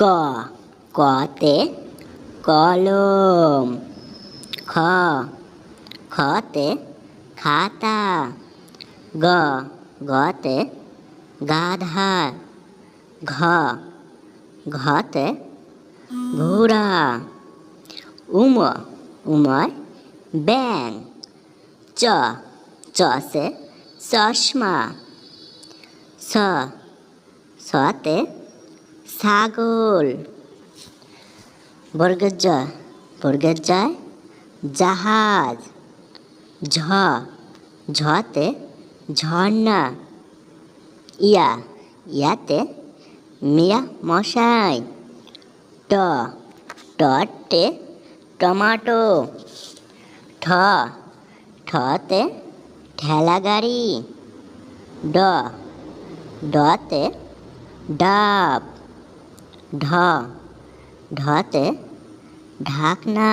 ক কতে কলম। খ খতে খাতা। গ গতে গাধা। ঘ ঘতে ঘোড়া। উম উময় ব্যাঙ। চ চষে চশমা। স সতে ছাগল। বর্গের জয় জাহাজ। ঝ ঝতে ঝর্ণা। ইয়া ইয়াতে মিয়া মশাই। ট টতে টমাটো। ঠ ঠতে ঠেলা গাড়ি। ড ডতে ডাব। ঢ ঢতে ঢাকনা।